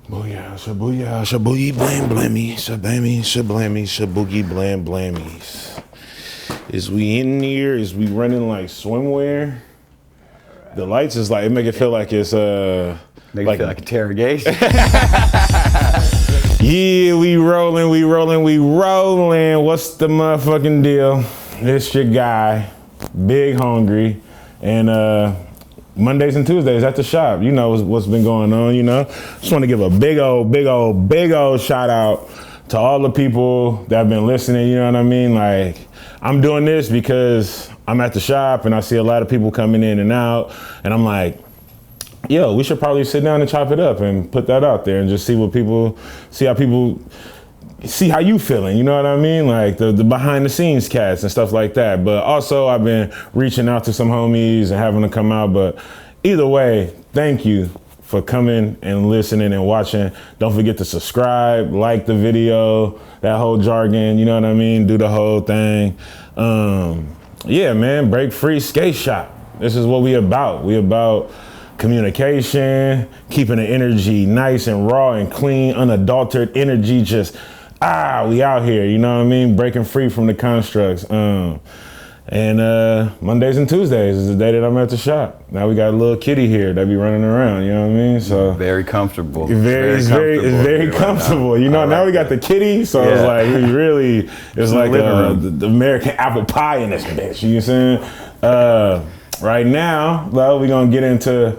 Booyah, shabooyah, shaboogie, blam, blammy, shabammy, shablammy, shaboogie, blam, blammies. Is we in here? Is we running like swimwear? The lights is like, it make it feel like it's, Make it feel like interrogation. Yeah, we rolling. What's the motherfucking deal? It's your guy, Big Hongry, and Mondays and Tuesdays at the shop. You know what's been going on, you know? Just want to give a big old shout out to all the people that have been listening, you know what I mean? Like, I'm doing this because I'm at the shop and I see a lot of people coming in and out, and I'm like, yo, we should probably sit down and chop it up and put that out there and just see how you feeling, you know what I mean? Like the behind the scenes cats and stuff like that. But also I've been reaching out to some homies and having them come out. But either way, thank you for coming and listening and watching. Don't forget to subscribe, like the video, that whole jargon, you know what I mean? Do the whole thing. Yeah, man, Break Free Skate Shop. This is what we about. We about communication, keeping the energy nice and raw and clean, unadulterated energy, just, we out here, you know what I mean? Breaking free from the constructs. And Mondays and Tuesdays is the day that I'm at the shop. Now we got a little kitty here that be running around, you know what I mean? So very comfortable. It's very comfortable. You know, now we got the kitty, so it's like it's like the American apple pie in this bitch, you know what I'm saying? Right now, though, we're gonna get into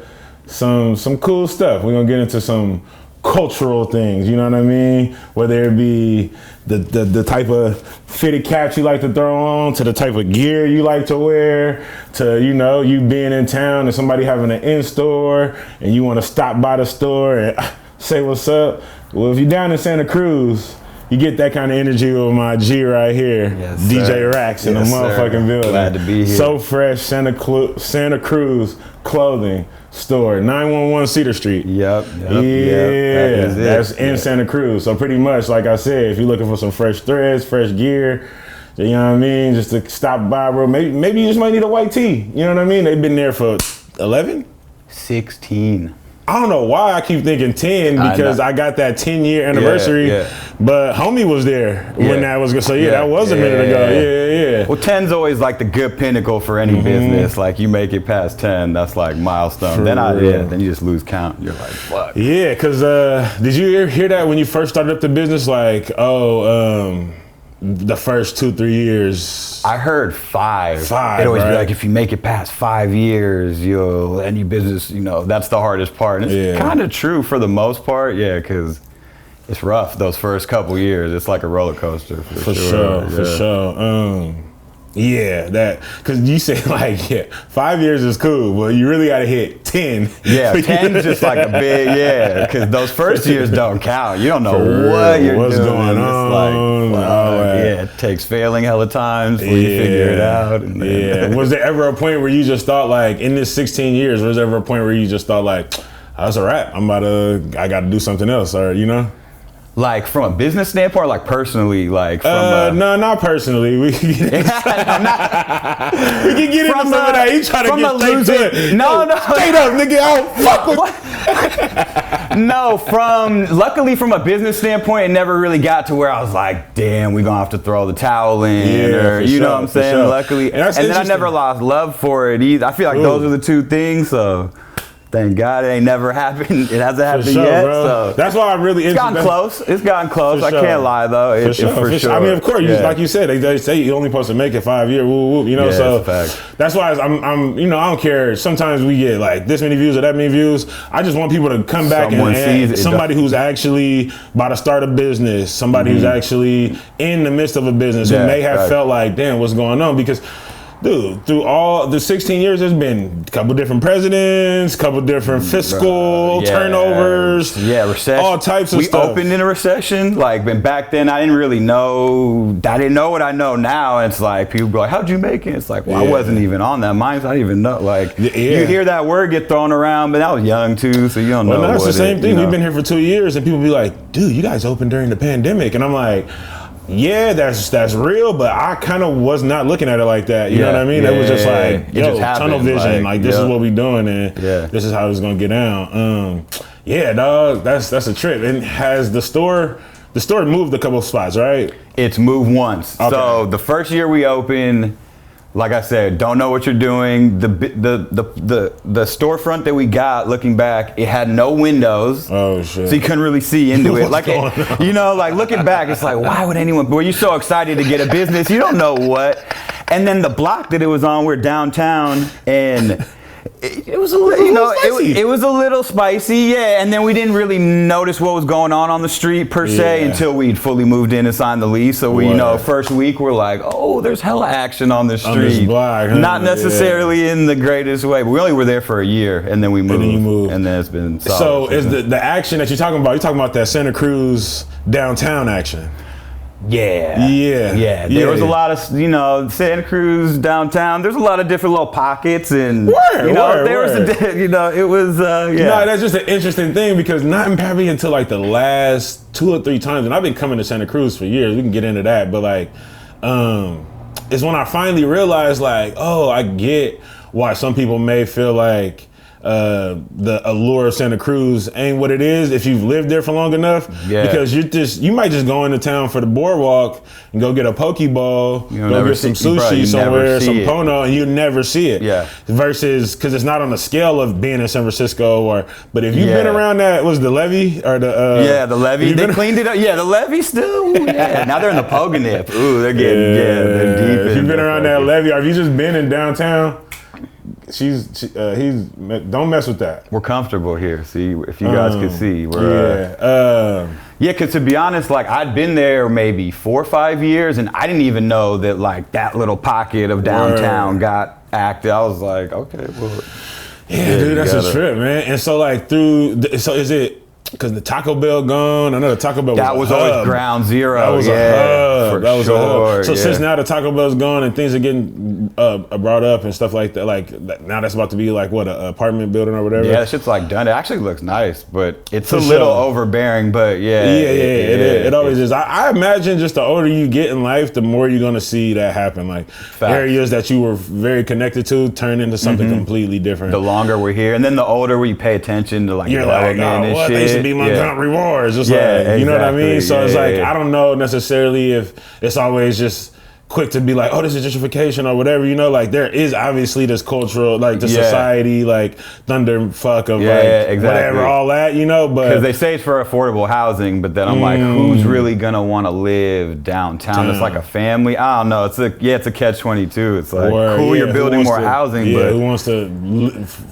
some cool stuff. We're gonna get into some cultural things, you know what I mean? Whether it be the type of fitted caps you like to throw on, to the type of gear you like to wear, to, you know, you being in town and somebody having an in-store and you wanna stop by the store and say what's up. Well, if you're down in Santa Cruz, you get that kind of energy with my G right here, yes, DJ RACKS in the motherfucking building. Glad to be here. So Fresh Santa Cruz clothing store, 911 Cedar Street. Yep. Yeah, that's in Santa Cruz. So pretty much, like I said, if you're looking for some fresh threads, fresh gear, you know what I mean, just to stop by, bro. Maybe you just might need a white tee. You know what I mean? They've been there for 11? 16. I don't know why I keep thinking 10 because I got that 10-year anniversary, but homie was there when that was good. So that was a minute ago. Yeah. Well, 10's always like the good pinnacle for any business. Like you make it past 10, that's like milestone. Then you just lose count. You're like, fuck. Yeah, because did you hear that when you first started up the business? Like, the first 2-3 years. I heard 5. It'd always be like, if you make it past 5 years, any business, you know, that's the hardest part. And it's kind of true for the most part, because it's rough those first couple years. It's like a roller coaster for sure. That, because you say like, 5 years is cool, but you really got to hit 10. Yeah, 10's just like a big, because those first years don't count. You don't know what you're doing. Going on. It's like, it takes failing hella times before you figure it out. And Was there ever a point where you just thought like, in this 16 years, was there ever a point where you just thought like, that's a wrap, I got to do something else, or, you know? Like from a business standpoint, or like personally, like from no, not personally. We can get, we can get into some of that. You trying to get straight to it? No. Straight up, nigga. I don't fuck with. No, luckily from a business standpoint, it never really got to where I was like, damn, we gonna have to throw the towel in, or you know what I'm saying? Sure. Luckily, and then I never lost love for it either. I feel like those are the two things. So. Thank God it ain't never happened. It hasn't happened yet. Bro. So that's why I really. It's gotten close. I can't lie though. For sure. I mean, of course, like you said, they say you're only supposed to make it 5 years. You know, so that's why I'm. You know, I don't care. Sometimes we get like this many views or that many views. I just want people to come back and somebody who's actually about to start a business, somebody who's actually in the midst of a business who may have felt like, damn, what's going on? Because. Dude, through all the 16 years, there's been a couple different presidents, couple different fiscal turnovers, recession, all types of stuff. We opened in a recession, like, but back then I didn't really know. I didn't know what I know now. And it's like people be like, "How'd you make it?" It's like, well, I wasn't even on that. I didn't even know. Like, you hear that word get thrown around, but I was young too, so you don't know. Well, that's the same thing. We've been here for 2 years, and people be like, "Dude, you guys opened during the pandemic," and I'm like. Yeah, that's real, but I kind of was not looking at it like that. You know what I mean? It was just like, tunnel vision. Like this is what we doing, and this is how it's gonna get down. Yeah, dog. That's a trip. And has the store moved a couple of spots, right? It's moved once. Okay. So the first year we opened, like I said, don't know what you're doing. The storefront that we got, looking back, it had no windows. Oh shit! So you couldn't really see into it. Like like looking back, it's like, why would anyone? But you're so excited to get a business, you don't know what. And then the block that it was on, we're downtown, and it was a little, it was a little spicy, yeah. And then we didn't really notice what was going on the street per se until we'd fully moved in and signed the lease. So we, first week we're like, oh, there's hella action on the street. On this block, huh? Not necessarily in the greatest way, but we only were there for a year, and then we moved. And then you moved. And then it's been solid. So is the action that you're talking about that Santa Cruz downtown action? Yeah. There was a lot of, Santa Cruz downtown. There's a lot of different little pockets, and it was. No, that's just an interesting thing because not probably until like the last 2 or 3 times, and I've been coming to Santa Cruz for years. We can get into that, but like, it's when I finally realized like, oh, I get why some people may feel like the allure of Santa Cruz ain't what it is if you've lived there for long enough. Because you might just go into town for the boardwalk and go get a poke bowl, go get some sushi somewhere, some pono, and you never see it. Versus because it's not on the scale of being in San Francisco but if you've been around that, was the levee or the the levee, they cleaned it up. Yeah, the levee still. Now they're in the Poganip. Ooh, they're getting they're deep. If you've been around that levee, or if you just been in downtown. Don't mess with that. We're comfortable here. See, if you guys could see, we're because to be honest, like I'd been there maybe 4 or 5 years, and I didn't even know that like that little pocket of downtown got active. I was like, okay, well, dude, that's a trip, man. And so like so is it? Because the Taco Bell gone, I know the Taco Bell was always ground zero. That was a hub. That was a hub. So since now the Taco Bell's gone and things are getting brought up and stuff like that, like now that's about to be like what, an apartment building or whatever. Yeah, that shit's like done. It actually looks nice, but it's a little overbearing. But it always is. I imagine just the older you get in life, the more you're gonna see that happen. Like areas that you were very connected to turn into something completely different. The longer we're here, and then the older we pay attention to like development and shit. Be Montgomery Wars, just like, you know what I mean? So it's like, I don't know necessarily if it's always just quick to be like, oh, this is gentrification or whatever, like there is obviously this cultural, like the society, like thunderfuck of whatever, all that, but. Because they say it's for affordable housing, but then I'm like, who's really gonna wanna live downtown? It's like a family, I don't know, it's a catch-22. It's like, cool, you're building more housing, but. Who wants to,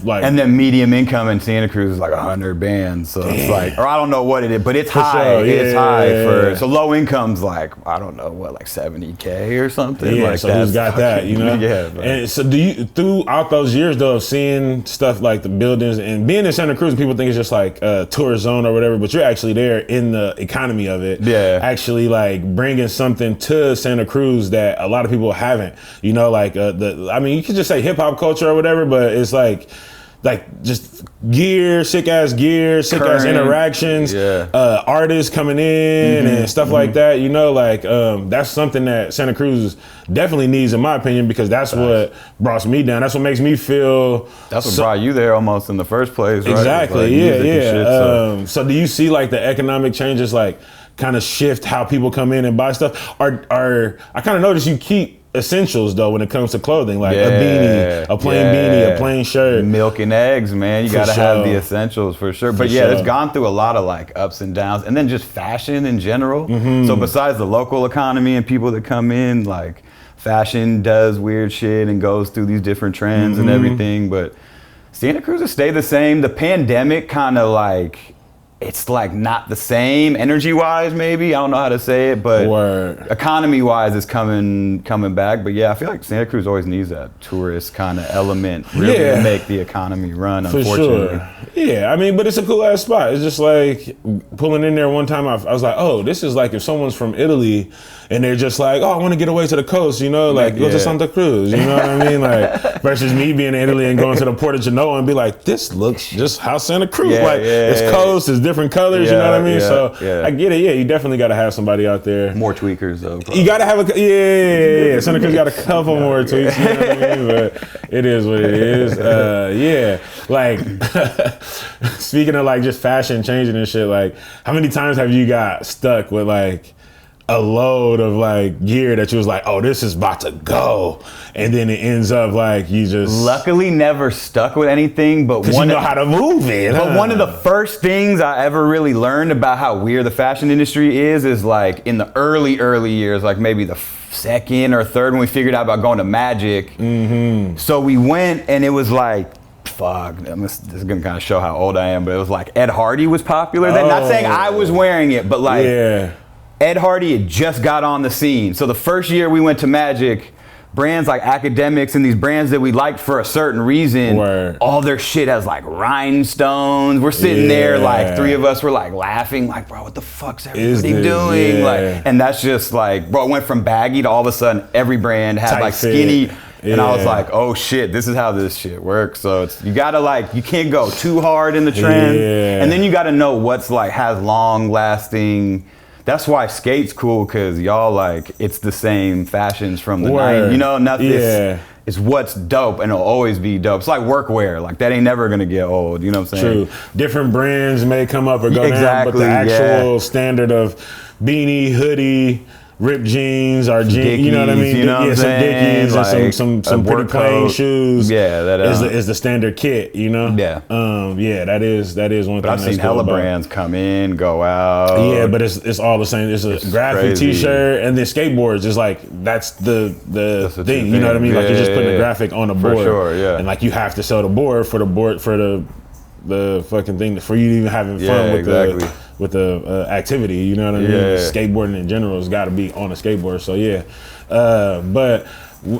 like. And then medium income in Santa Cruz is like 100 bands, so it's like, or I don't know what it is, but it's high, it's high so low income's like, I don't know, what, like 70K or something like so who's got that, and so do you, throughout those years though, of seeing stuff like the buildings and being in Santa Cruz, people think it's just like a tourist zone or whatever, but you're actually there in the economy of it, actually like bringing something to Santa Cruz that a lot of people haven't, like I mean, you could just say hip hop culture or whatever, but it's like just sick ass interactions, artists coming in and stuff like that, that's something that Santa Cruz definitely needs, in my opinion, because that's what brought me down. That's what makes me feel. That's what brought you there almost in the first place, right? Exactly, like so do you see like the economic changes like kind of shift how people come in and buy stuff? Or I kind of notice you keep essentials though when it comes to clothing, like a beanie, a plain beanie, a plain shirt, milk and eggs, man. You gotta have the essentials for sure. But it's gone through a lot of like ups and downs, and then just fashion in general. So besides the local economy and people that come in, like fashion does weird shit and goes through these different trends and everything. But Santa Cruz has stayed the same. The pandemic kind of like, it's like not the same energy-wise, maybe. I don't know how to say it, but economy-wise, it's coming back. But yeah, I feel like Santa Cruz always needs that tourist kind of element really to make the economy run, unfortunately. Sure. Yeah, I mean, but it's a cool-ass spot. It's just like pulling in there one time, I was like, oh, this is like if someone's from Italy and they're just like, oh, I want to get away to the coast, like go to Santa Cruz, you know what I mean? Like versus me being in Italy and going to the Port of Genoa and be like, this looks just how Santa Cruz, it's coast, it's different different colors. You know what I mean? So I get it. Yeah, you definitely got to have somebody out there. More tweakers though. Probably. You got to have yeah. Santa Cruz got a couple more tweaks. You know what I mean? But it is what it is. Yeah, like speaking of like just fashion changing and shit. Like, how many times have you got stuck with like a load of like gear that you was like, oh, this is about to go, and then it ends up like you just luckily never stuck with anything, but you know how to move it. But one of the first things I ever really learned about how weird the fashion industry is like in the early years, like maybe the second or third when we figured out about going to Magic. Mm-hmm. So we went and it was like, fuck, this is gonna kind of show how old I am, but it was like Ed Hardy was popular then. Not saying I was wearing it, but like Ed Hardy had just got on the scene. So the first year we went to Magic, brands like Academics and these brands that we liked for a certain reason, all their shit has like rhinestones. We're sitting there, like three of us were like laughing, like, bro, what the fuck's everybody doing? Like, and that's just like, bro, it went from baggy to all of a sudden every brand had tight like skinny. And I was like, oh shit, this is how this shit works. So it's, you gotta like, you can't go too hard in the trend. And then you gotta know what's like, has long lasting. That's why skate's cool, cause y'all like, it's the same fashions from the 90s. You know, nothing. It's what's dope and it'll always be dope. It's like workwear, like that ain't never gonna get old, you know what I'm saying? True. Different brands may come up or go down, but the actual standard of beanie, hoodie, ripped jeans or jeans, you know what I mean? You know what I'm some Dickies like, and some pretty plain shoes. Yeah, that is the standard kit, you know? Yeah. That is one thing. I've seen hella brands come in, go out. Yeah, but it's all the same. It's a graphic T-shirt and then skateboards. It's like that's the thing. You know what I mean? Like you're just putting a graphic on a board. For sure, yeah. And like you have to sell the board for the fucking thing for you even having fun with the activity, you know what I mean? Skateboarding in general has got to be on a skateboard. So but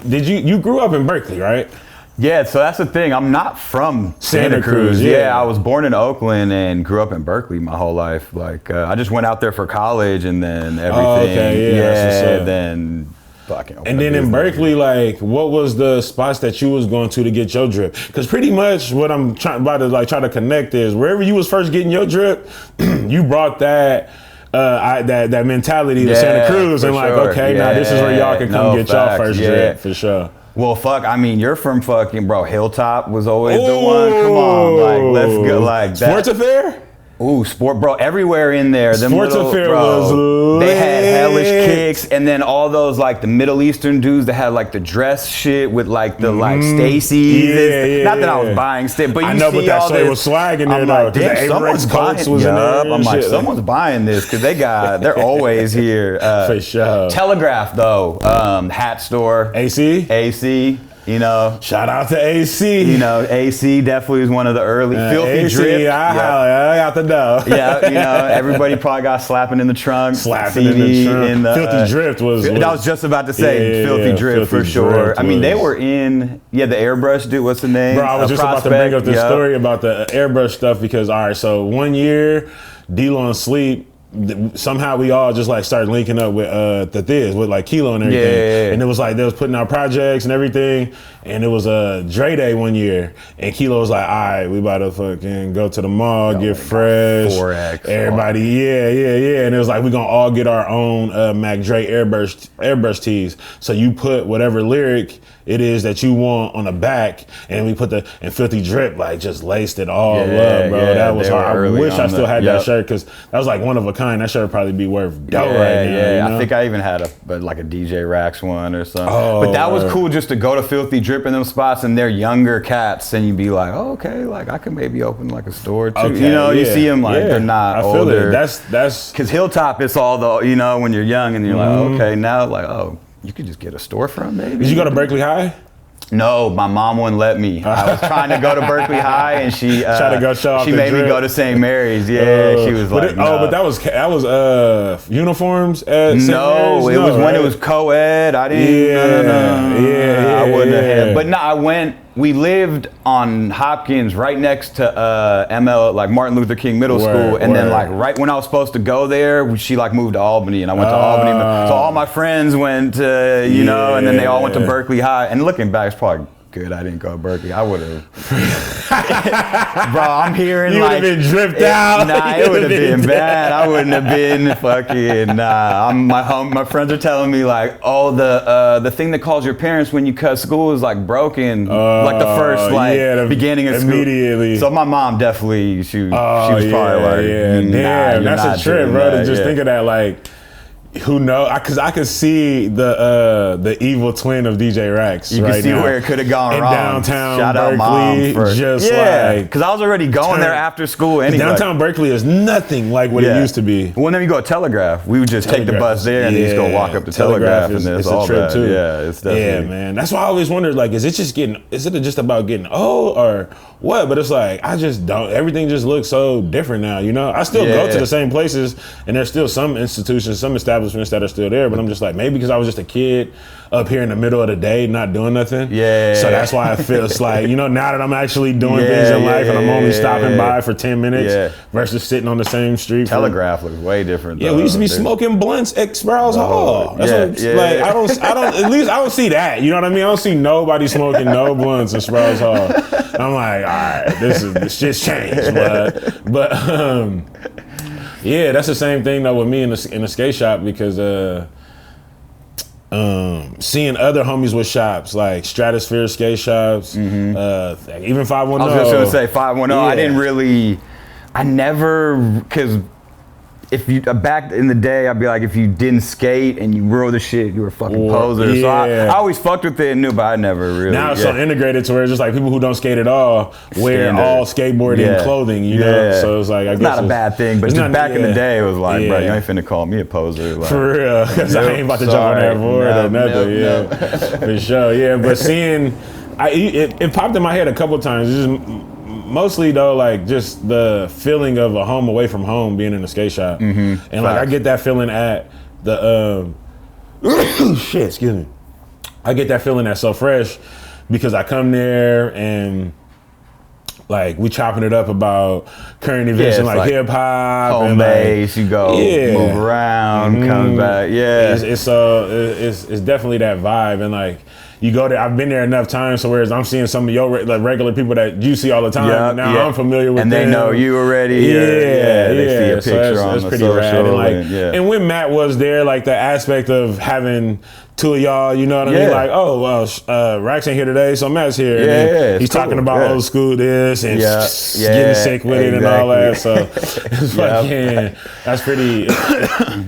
did you grew up in Berkeley, right? Yeah, so that's the thing. I'm not from Santa Cruz. I was born in Oakland and grew up in Berkeley my whole life. Like I just went out there for college and then everything. Then and then in Berkeley, like, what was the spots that you was going to get your drip? Because pretty much what I'm try to connect is wherever you was first getting your drip, you brought that that mentality to Santa Cruz and like, okay, now this is where y'all can come get y'all first drip for sure. Well, fuck, I mean, you're from fucking, bro, Hilltop was always the one. Come on, like, let's go, like that. Sports Affair? Ooh, sport, bro, everywhere in there. Them Sports little, Affair bro, was lit. They had hellish kicks, and then all those like the Middle Eastern dudes that had like the dress shit with like the like Stacy's. Not that I was buying stuff, but you I know, see but that all shit this, was swag in there I'm though. like, damn, someone's buying. Was in there I'm like, shit. someone's buying this because they're always here. For sure. Telegraph though, hat store. AC. You know, shout out to AC. You know, AC definitely was one of the early Filthy AC, Drip. I got the dough. Yeah, you know, everybody probably got slapping in the trunk. Slapping in the trunk. Filthy Drip was. I was just about to say Filthy Drip for sure. I mean, they were in the airbrush dude. What's the name? Bro, I was just about to bring up this story about the airbrush stuff because all right, so one year, D-Lon Sleep. Somehow we all just like started linking up with the Thiz with like Kilo and everything, and it was like they was putting out projects and everything, and it was a Dre Day one year, and Kilo was like, all right, we about to fucking go to the mall, get fresh, 4X, everybody, and it was like we gonna all get our own Mac Dre airbrush tees. So you put whatever lyric it is that you want on the back, and we put and Filthy Drip like just laced it all up, bro. That was hard. I wish I still had that shirt because that was like one of a kind. That shirt would probably be worth dough right now. Yeah, you know? I think I even had a DJ RACKS one or something. But that was cool just to go to Filthy Drip in them spots, and they're younger cats, and you'd be like, oh, okay, like I can maybe open like a store too. Okay, you know, you see them like they're not older. That's because Hilltop, it's all the when you're young and you're like, okay, now like you could just get a storefront maybe. Did you go to Berkeley High? No, my mom wouldn't let me. I was trying to go to Berkeley High, and she made me go to St. Mary's. Yeah, she was like, no. But that was uniforms at St. Mary's? It was when it was co-ed. I didn't. No. I wouldn't have had. But no, I went. We lived on Hopkins, right next to ML, like Martin Luther King Middle School, and then like right when I was supposed to go there, she like moved to Albany, and I went to Albany. So all my friends went, and then they all went to Berkeley High. And looking back, it's probably good I didn't go to Berkeley. I would have. Bro, I'm hearing you like. You would have been dripped out. Nah, it would have been bad. I wouldn't have been fucking, nah. My friends are telling me like, oh, the thing that calls your parents when you cut school is like broken. Like the first beginning of school. Immediately. So my mom definitely, she was probably like, damn, that's a trip, bro, to just think of that, like, who knows? Because I could see the evil twin of DJ RACKS. You can see where it could have gone wrong. Downtown Shout Berkeley, out mom just like, because I was already going there after school anyway. Downtown Berkeley is nothing like what it used to be. Whenever you go to Telegraph, we would just take the bus there and just go walk up to Telegraph, and it's all a trip too. Yeah, it's definitely. Yeah, man. That's why I always wondered, like, is it just about getting old or what? But it's like, I just don't. Everything just looks so different now. You know, I still go to the same places, and there's still some institutions, some establishments that are still there. But I'm just like, maybe because I was just a kid up here in the middle of the day not doing nothing. Yeah. So that's why I feel it's like, you know, now that I'm actually doing things in life and I'm only stopping by for 10 minutes versus sitting on the same street. Telegraph looks way different. Yeah, we used to be smoking blunts at Sprouse Hall. That's like, I don't, at least I don't see that. You know what I mean? I don't see nobody smoking no blunts at Sprouse Hall. I'm like, all right, this shit's changed. But yeah, that's the same thing though with me in the skate shop because seeing other homies with shops like Stratosphere skate shops, even 510. I was just gonna say 510. I never, because if you back in the day, I'd be like, if you didn't skate and you rode the shit, you were a fucking poser. So I always fucked with it and knew, but I never really. Now it's so integrated to where it's just like people who don't skate at all wear all skateboarding clothing, you know? So it's like, I guess not a bad thing, but just back in the day, it was like, bro, you ain't finna call me a poser. Like, for real, because I ain't about to jump on that board or nothing. For sure, but seeing, it popped in my head a couple times. It's just, mostly though, like just the feeling of a home away from home, being in a skate shop, and like I get that feeling at the excuse me. I get that feeling at So Fresh because I come there and like we chopping it up about current events and like hip hop home and base. You go move around, come back. It's definitely that vibe and like. You go there. I've been there enough times, so whereas I'm seeing some of your regular people that you see all the time. Now I'm familiar with them. And they know you already. They see a picture on the social. And when Matt was there, like the aspect of having two of y'all, you know what I mean? Like, oh, well, RACKS ain't here today, so Matt's here. And he's talking about old school this and getting sick with it and all that. So it's fucking, that's pretty,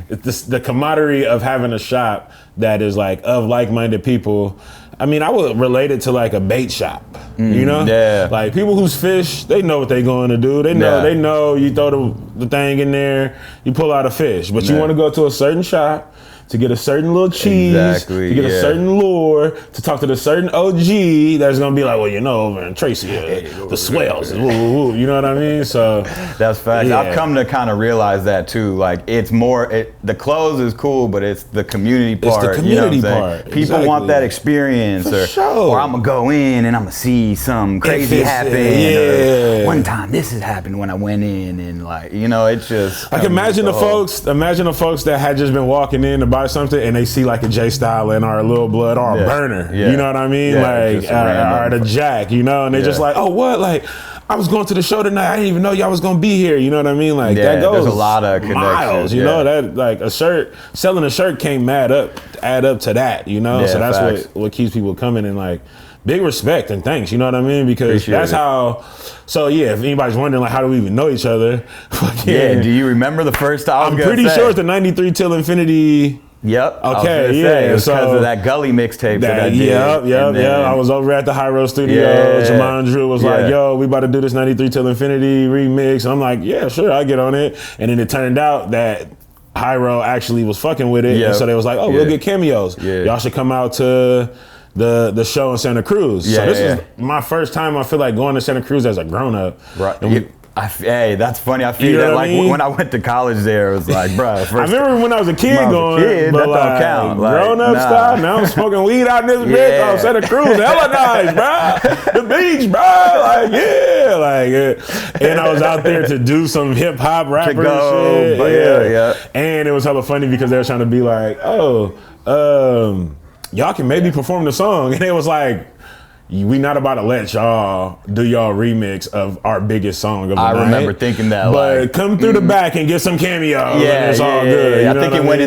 it's the camaraderie of having a shop that is like of like-minded people. I mean, I would relate it to like a bait shop, you know? Like people who's fish, they know what they're going to do. They know you throw the thing in there, you pull out a fish, but you want to go to a certain shop to get a certain little cheese, to get a certain lure, to talk to the certain OG that's gonna be like, well, you know, over in Tracy, the swells, you know what I mean? So that's facts. I've come to kind of realize that too. Like it's more, the clothes is cool, but it's the community part. It's the community part. People want that experience, or I'm gonna go in and I'm gonna see some crazy happen. One time this has happened when I went in, and like, you know, it's just. Like imagine the folks that had just been walking in to buy something and they see like a J Stylin or a Lil Blood or a Burner, you know what I mean? Like or the Jack, you know, and they just like, oh, what? Like I was going to the show tonight. I didn't even know y'all was gonna be here. You know what I mean? Like that goes there's a lot of miles. You know that like selling a shirt can't add up to that. You know, so that's what keeps people coming and like. Big respect and thanks, you know what I mean? Because that's how. So yeah, if anybody's wondering like how do we even know each other? Do you remember the first time? I'm pretty sure it's the '93 Till Infinity. Yep. Okay. It was because of that Gully mixtape that I did. Yep. I was over at the High Road Studio. Jamon Drew was like, "Yo, we about to do this '93 Till Infinity remix." And I'm like, "Yeah, sure, I'll get on it." And then it turned out that Hyro actually was fucking with it, and so they was like, "Oh, we'll get cameos. Y'all should come out to." The show in Santa Cruz. So this is my first time I feel like going to Santa Cruz as a grown up. Right. Hey, that's funny. I feel that like when I went to college there, it was like, bro. I remember when I was a kid going, but that like, don't count. Grown up style. Now I'm smoking weed out in this bitch. Oh, Santa Cruz, hella nice, bro. The beach, bro. And I was out there to do some hip hop rapper shit. And it was hella funny because they were trying to be like, y'all can maybe perform the song. And it was like, we not about to let y'all do y'all remix of our biggest song of the night. I remember thinking that, but like, come through the back and get some cameos. Yeah, it's all good. I think it went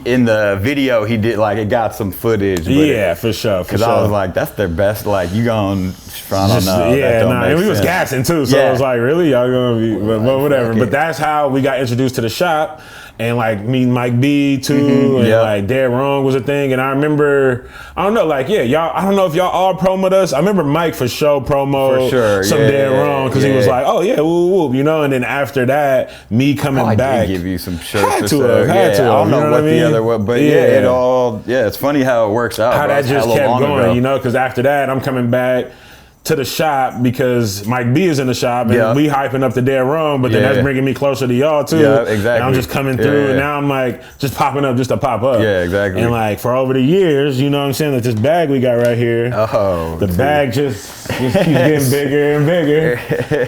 in the video. He did like it got some footage. Yeah, for sure. Because I was like, that's their best. Like you gonna, I don't know. Yeah, and we was gassing too. So I was like, really, y'all gonna be? But whatever. But that's how we got introduced to the shop. And like me and Mike B too, and like Dead Wrong was a thing. And I remember, I don't know, like y'all. I don't know if y'all all promoted us. I remember Mike for sure promoted some Dead Wrong because he was like, oh yeah, whoop whoop, you know. And then after that, me coming back, did give you some shirts. Had to. I don't know what the other was, but it all. Yeah, it's funny how it works out. How that just kept going, you know. Because after that, I'm coming back to the shop because Mike B is in the shop and we hyping up the Dead Wrong, but then that's bringing me closer to y'all too. Yeah, exactly. And I'm just coming through and now I'm like just popping up just to pop up. Yeah, exactly. And like for over the years, you know what I'm saying, that this bag we got right here, the bag just keeps getting bigger and bigger.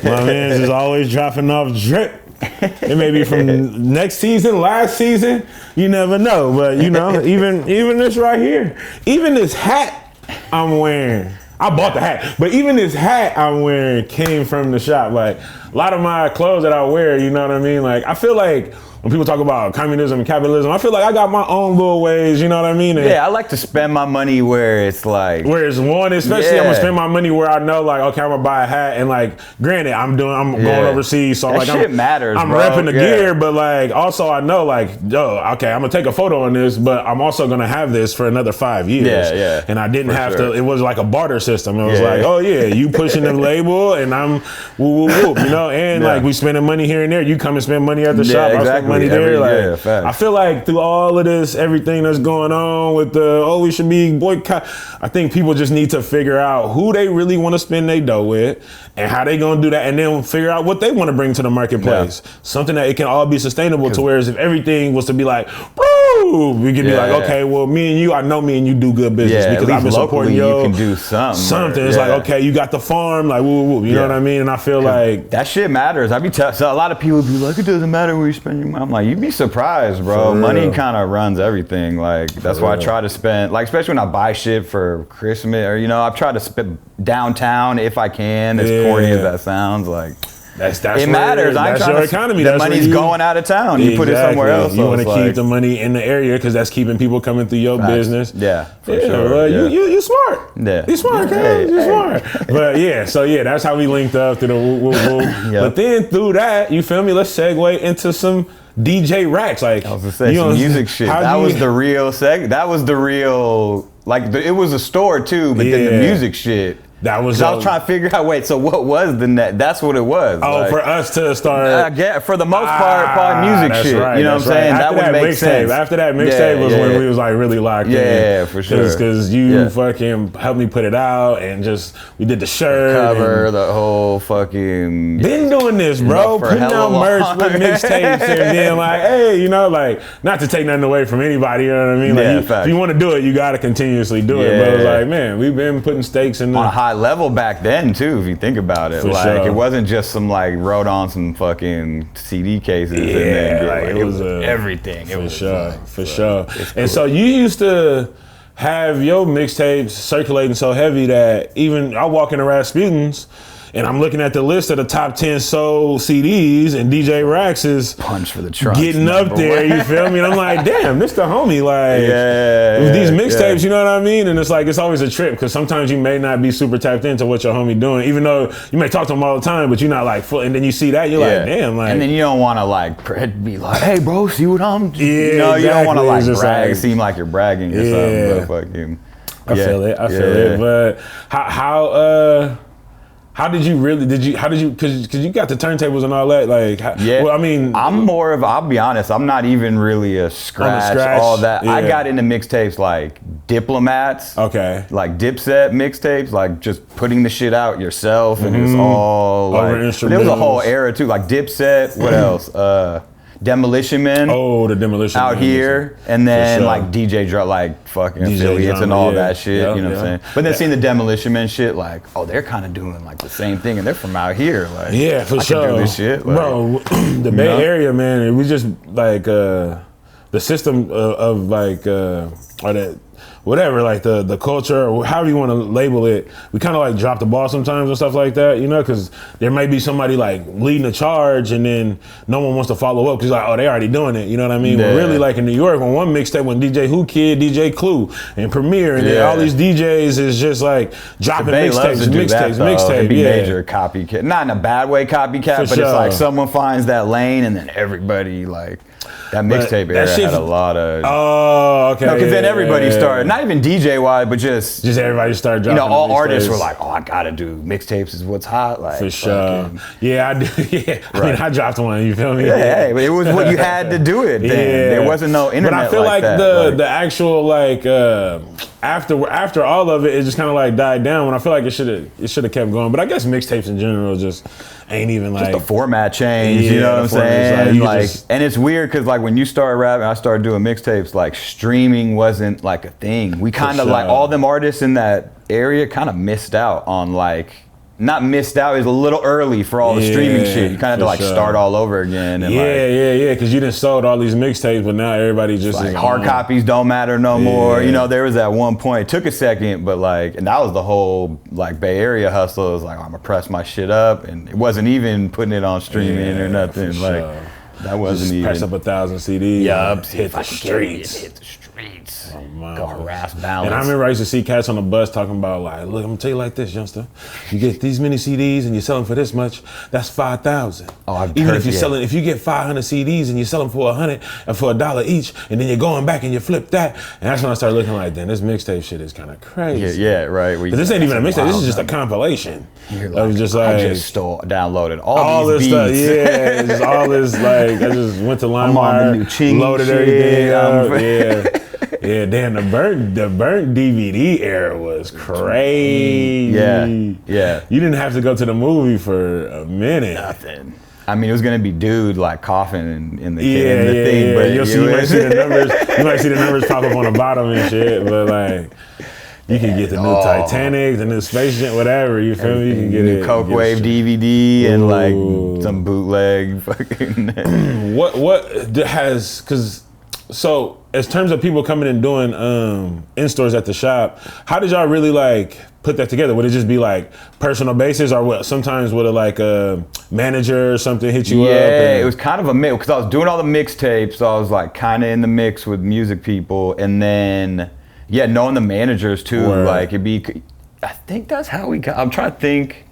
My man's just always dropping off drip. It may be from next season, last season, you never know. But you know, even this right here, even this hat I'm wearing, I bought the hat, but even this hat I'm wearing came from the shop. Like a lot of my clothes that I wear, you know what I mean? Like I feel like when people talk about communism and capitalism, I feel like I got my own little ways, you know what I mean? And I like to spend my money where it's like... Where it's one, especially I'm gonna spend my money where I know like, okay, I'm gonna buy a hat and like, granted, I'm going overseas, so that like shit matters, I'm bro. repping the gear, but like also I know like, yo, okay, I'm gonna take a photo on this, but I'm also gonna have this for another 5 years. And I didn't have to, it was like a barter system. It was like, oh yeah, you pushing the label and I'm whoop, whoop, whoop, you know? And like we spending money here and there, you come and spend money at the shop, I spend money there. Like, I feel like through all of this, everything that's going on with we should be boycott. I think people just need to figure out who they really want to spend their dough with and how they gonna do that, and then figure out what they want to bring to the marketplace. Something that it can all be sustainable to. Whereas if everything was to be like, bro, we could be like, okay, well, me and you, I know me and you do good business because I've been supporting you. You can do something. It's like, okay, you got the farm, like woo woo. You know what I mean? And I feel like that shit matters. So a lot of people be like, it doesn't matter where you spend your money. I'm like, you'd be surprised, bro. Money kind of runs everything. Like that's why I try to spend, like especially when I buy shit for Christmas or I try to spend downtown if I can. As corny as that sounds, like that's it matters. That's your economy. The money's going out of town. You put it somewhere else. You want to keep the money in the area because that's keeping people coming through your business. Yeah, for sure. Well, you smart. Yeah, you smart, you smart. But that's how we linked up to the woo. But then through that, you feel me? Let's segue into some DJ RACKS, like I was gonna say some music shit. That was the real That was the real, like it was a store too, but then the music shit. That was. I was trying to figure out. Wait, so what was the net? That's what it was. Oh, like, for us to start. For the most part, probably music shit. Right, you know what I'm saying? That would make sense. After that mixtape was when we was like really locked in. Yeah, for sure. Because you fucking helped me put it out and just we did the shirt, cover, the whole fucking. Been doing this, bro. Putting out merch with mixtapes and being like, hey, like not to take nothing away from anybody. You know what I mean? Like, if you want to do it, you got to continuously do it. But it was like, man, we've been putting stakes in the level back then too, if you think about it. It wasn't just some like wrote on some fucking CD cases and then it was everything. It was for sure. And so you used to have your mixtapes circulating so heavy that even I walk into Rasputin's and I'm looking at the list of the top 10 soul CDs, and DJ RACKS is punch for the trunk getting up there. You feel me? And I'm like, damn, this the homie. Like with these mixtapes, you know what I mean? And it's like it's always a trip because sometimes you may not be super tapped into what your homie doing, even though you may talk to him all the time, but you're not like full. And then you see that, you're like, damn, like. And then you don't want to like be like, hey, bro, see what I'm doing? You don't want to like brag, seem like you're bragging or something. But fucking, I feel it. But how did you, because you got the turntables and all that, like, well, I mean. I'll be honest, I'm not even really a scratch. All that. I got into mixtapes like Diplomats. Okay. Like Dipset mixtapes, like just putting the shit out yourself and it's all like. There was a whole era too, like Dipset, what else? Demolition Men. Oh, the Demolition out Men. Here, and then like DJ drum, like fucking DJ affiliates drama, and all that shit. You know what I'm saying? But then seeing the Demolition Men shit, like, oh, they're kind of doing like the same thing, and they're from out here. Like, for I sure. can do this shit, like, bro. The Bay Area, man. We just like the system of like or that whatever, like the culture or however you want to label it, we kind of like drop the ball sometimes and stuff like that, you know, because there may be somebody like leading the charge and then no one wants to follow up because like, oh, they already doing it, you know what I mean? Yeah. Well, really, like in New York, when one mixtape, when DJ Who Kid, DJ Clue, and Premier, and then all these DJs is just like dropping mixtapes, It'd be major copycat, not in a bad way copycat, but it's like someone finds that lane and then everybody like. That mixtape era had a lot of. Oh, okay. No, because then everybody started, not even DJ wise, but just everybody started dropping. You know, all artists were like, "Oh, I gotta do mixtapes. Is what's hot." Like for sure. Yeah, I do. Yeah, right. I mean, I dropped one. You feel me? Yeah, but it was what you had to do it. Then there wasn't no internet. But I feel like the actual like after all of it, it just kind of like died down. When I feel like it should have kept going. But I guess mixtapes in general just ain't even like just the format change. You know what I'm saying? Like and it's weird because like when you started rapping, I started doing mixtapes. Like streaming wasn't like a thing. We kind of like all them artists in that area kind of missed out on like. Not missed out. It was a little early for all the streaming shit. You kind of had to like start all over again. And because you done sold all these mixtapes, but now everybody just like hard copies don't matter no more. You know, there was at one point. It took a second, but like, and that was the whole like Bay Area hustle. It was like, I'm gonna press my shit up, and it wasn't even putting it on streaming or nothing. Like that wasn't just even. Press up 1,000 CDs. Yup, hit the streets. Hit the streets. Oh, go harass balance. And I remember I used to see cats on the bus talking about like, look, I'm gonna tell you like this, youngster. You get these many CDs and you sell them for this much, that's 5,000. Oh, even if you're selling, if you get 500 CDs and you sell them for 100 and for $1 each, and then you're going back and you flip that, and that's when I started looking like, then this mixtape shit is kind of crazy. Yeah, right. Because this ain't even a mixtape. This is just a compilation. I just downloaded all these beats. Stuff. Yeah, just all this like I just went to LimeWire, loaded everything up. Yeah, damn, the burnt DVD era was crazy. Yeah. You didn't have to go to the movie for a minute. Nothing. I mean, it was gonna be dude like coughing in the thing, but you might see the numbers. You might see the numbers pop up on the bottom and shit. But like, you can get the new Titanic, the new Space Jam, whatever. You feel me? You can get it. Coke Wave DVD and like some bootleg fucking. What has So, as terms of people coming and doing in-stores at the shop, how did y'all really like put that together? Would it just be like personal basis, or what? Sometimes would it like a manager or something hit you up? Yeah, it was kind of a mix because I was doing all the mixtapes, so I was like kind of in the mix with music people, and then knowing the managers too. Word. Like it'd be, I think that's how we got. I'm trying to think.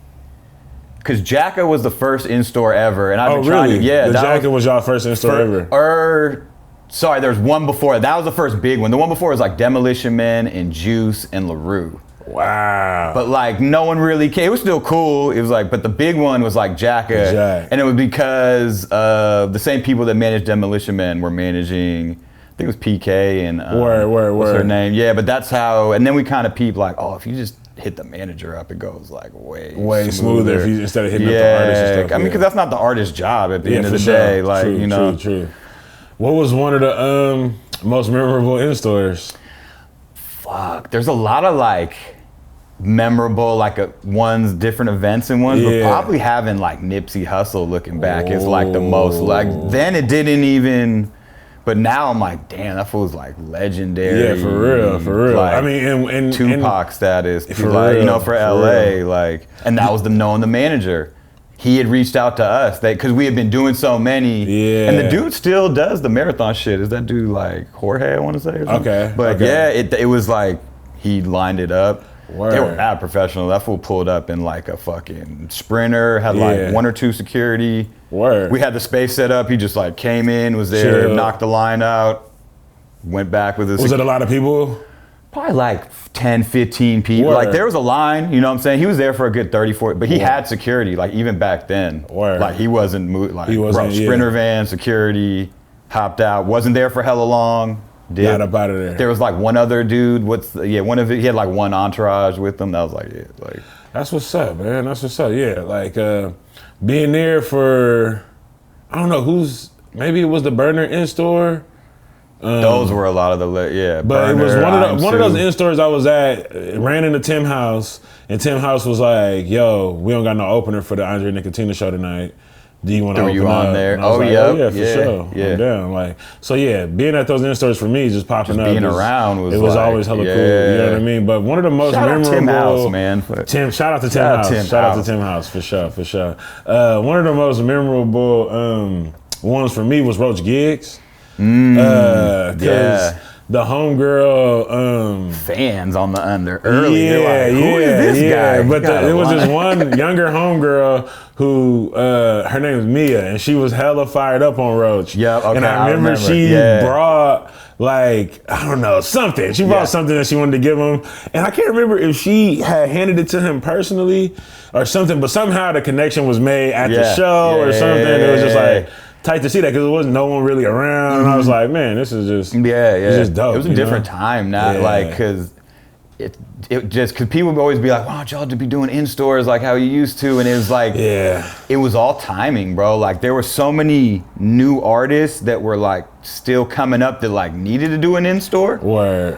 Because Jacka was the first in-store ever, and I've been trying to. Yeah, the Jacka was y'all first in-store ever. Sorry, there was one before. That was the first big one. The one before was like Demolition Man and Juice and LaRue. Wow. But like no one really came. It was still cool. It was like, but the big one was like Jacka. And it was because the same people that managed Demolition Man were managing, I think it was PK and what's her name? Yeah, but that's how, and then we kind of peeped like, oh, if you just hit the manager up, it goes like way smoother if you, instead of hitting up the artist and stuff. I mean, because that's not the artist's job at the end of the day. Like, True. What was one of the most memorable in-stores? Fuck, there's a lot of like memorable ones, different events and ones, but probably having like Nipsey Hussle looking back is like the most, like then it didn't even, but now I'm like, damn, that fool's like legendary. Yeah, for real. Like, I mean, and Tupac status, for like, for LA, like, and that was knowing the manager. He had reached out to us because we had been doing so many. Yeah. And the dude still does the marathon shit. Is that dude like Jorge, I want to say? Or something? Okay. But it was like he lined it up. Word. They were mad professional. That fool pulled up in like a fucking Sprinter, had like 1 or 2 security. Word. We had the space set up. He just like came in, was there, knocked the line out, went back with his. Was it a lot of people? Probably like 10, 15 people. Word. Like there was a line, you know what I'm saying? He was there for a good 30, 40, but he had security, like even back then. Word. Like he wasn't Sprinter van, security, hopped out, wasn't there for hella long. Got up out of there. There was like one other dude, he had like one entourage with him. That was like, that's what's up, man. That's what's up. Yeah, like being there for, I don't know maybe it was the Burner in-store. Those were a lot of but Burner, it was one of those in-stores I was at, ran into Tim House, and Tim House was like, yo, we don't got no opener for the Andre Nicotina show tonight. do you want to Threw open you on up? there. And I was Oh, like, yeah. oh yeah, for Yeah, sure. yeah. I'm down. Like, so yeah, being at those in-stores for me, just popping Just up. being around was it was like, always hella yeah. cool. You know what I mean? But one of the most Shout out memorable. Tim House, man. Shout out to Tim House. Shout out to Tim House for sure, for sure. One of the most memorable ones for me was Roach Gigs. Because the homegirl fans on the under early. Yeah, they're like, who is this guy? But it was this one younger homegirl who her name was Mia, and she was hella fired up on Roach. Yep, okay, and I remember she brought like, I don't know, something. She brought something that she wanted to give him, and I can't remember if she had handed it to him personally or something, but somehow the connection was made at the show or something. It was just like tight to see that because there wasn't no one really around, and I was like, man, this is just it's just dope. It was a different time, not like because it just because people would always be like, why don't y'all just be doing in stores like how you used to, and it was like it was all timing, bro. Like there were so many new artists that were like still coming up that like needed to do an in store,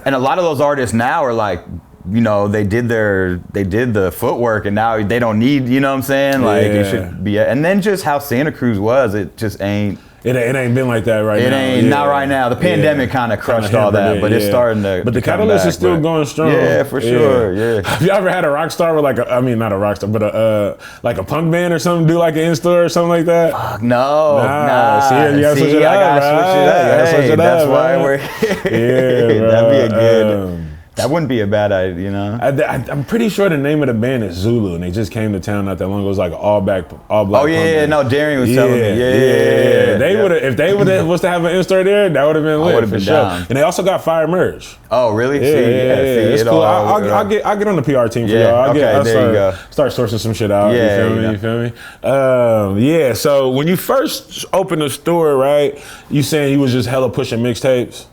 and a lot of those artists now are like, you know, they did the footwork and now they don't need, you know what I'm saying? Like it should be, and then just how Santa Cruz was, it just ain't. It ain't been like that right now. It ain't, not right now. The pandemic kind of crushed all that, but it's starting to. But the catalyst is still going strong. Yeah, for sure. Yeah. Have you ever had a rock star with like not a rock star, but like a punk band or something do like an in-store or something like that? Fuck no. Nah. See, you gotta switch it up. I gotta switch it up. That's why we're here. That'd be a good. That wouldn't be a bad idea, you know? I'm pretty sure the name of the band is Zulu, and they just came to town not that long ago. It was like an all black. Oh yeah, no, Darian was telling me. Yeah. They would have, if they was to have an in-store there, that would have been lit for sure. Down. And they also got fire merch. Oh really? Yeah, it's cool. I'll get on the PR team for y'all. I'll start sourcing some shit out. You feel me? Yeah. So when you first opened the store, right? You saying you was just hella pushing mixtapes?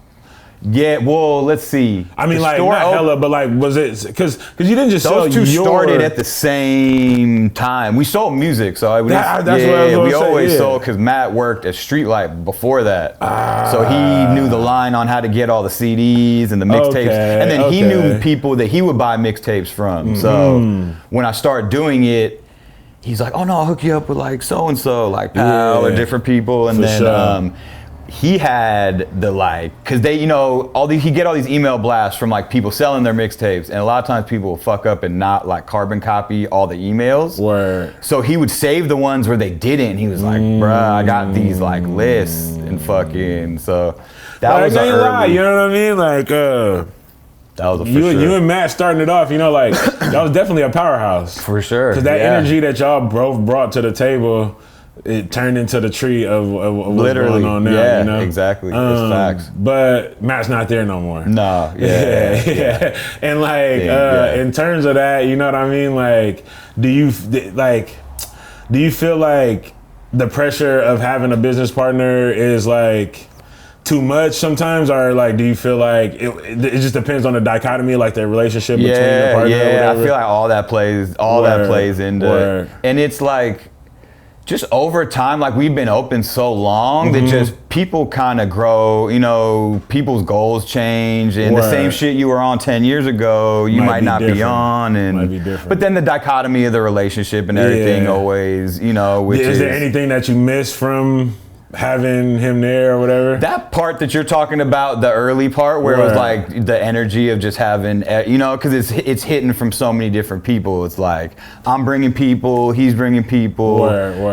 Yeah, well, let's see. I mean, like, not hella, but like, was it, because you didn't just sell those two started at the same time. We sold music, so that's what I was we always sold, because Matt worked at Streetlight before that. So he knew the line on how to get all the CDs and the mixtapes. And then he knew people that he would buy mixtapes from. So when I started doing it, he's like, oh no, I'll hook you up with like so-and-so, like Pal or different people. And then he had the like, cause they, you know, he'd get all these email blasts from like people selling their mixtapes, and a lot of times people will fuck up and not like carbon copy all the emails. So he would save the ones where they didn't. He was like, bruh, I got these like lists and fucking, so that was ain't lie, you know what I mean? Like, that was you and Matt starting it off, you know, like, that was definitely a powerhouse. For sure. Cause that energy that y'all both brought to the table, it turned into the tree of what's going on now. Yeah, you know? Exactly. It's facts. But Matt's not there no more. No. Yeah. And like, in terms of that, you know what I mean? Like, do you feel like the pressure of having a business partner is like too much sometimes, or like, do you feel like it just depends on the dichotomy, like the relationship between the partner? Yeah, I feel like all that plays into, and it's like, just over time, like we've been open so long that just people kind of grow, you know, people's goals change, and the same shit you were on 10 years ago, you might not be on, and but then the dichotomy of the relationship and everything always, you know, which is there anything that you miss from having him there or whatever? That part that you're talking about, the early part where it was like the energy of just having, you know, because it's hitting from so many different people. It's like, I'm bringing people, he's bringing people,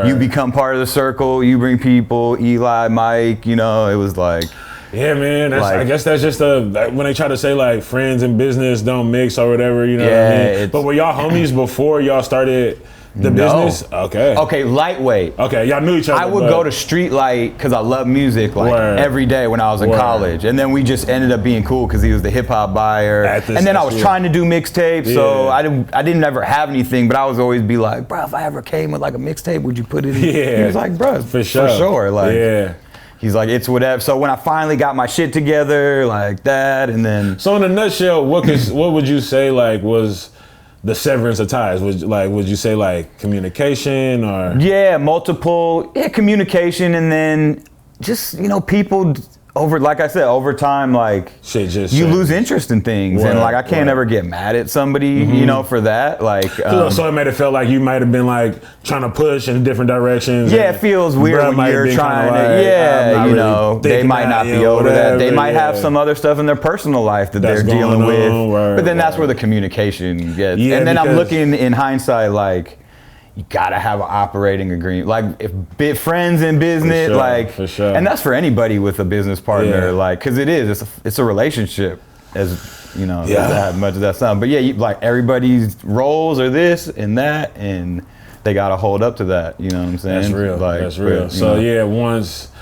you become part of the circle, you bring people, Eli, Mike, you know, it was like. Yeah, man, I guess that's just when they try to say like friends and business don't mix or whatever, you know what I mean? But were y'all homies before y'all started the business? Okay, lightweight. Okay, y'all knew each other. I would go to Streetlight because I love music like every day when I was in college, and then we just ended up being cool because he was the hip hop buyer, and then I was trying to do mixtapes, so I didn't ever have anything, but I was always be like, bro, if I ever came with like a mixtape, would you put it in? He was like, bro, for sure, like he's like, it's whatever. So when I finally got my shit together like that, and then so in a nutshell, what would you say like was the severance of ties? Would you say like communication or? Multiple communication, and then just, you know, people like I said, over time, like shit just you lose interest in things, and like I can't ever get mad at somebody, you know, for that. Like, so it made it feel like you might have been like trying to push in different directions. Yeah, it feels weird when you're trying to. You know, they might not be over that. They might have some other stuff in their personal life that they're dealing with. But then that's where the communication gets. And then I'm looking in hindsight, like, you gotta have an operating agreement, like if friends in business, for sure. And that's for anybody with a business partner, like, because it's a relationship, as you know, as much as that sounds. But yeah, like everybody's roles are this and that, and they gotta hold up to that. You know what I'm saying? That's real. Like, that's real. So yeah, once.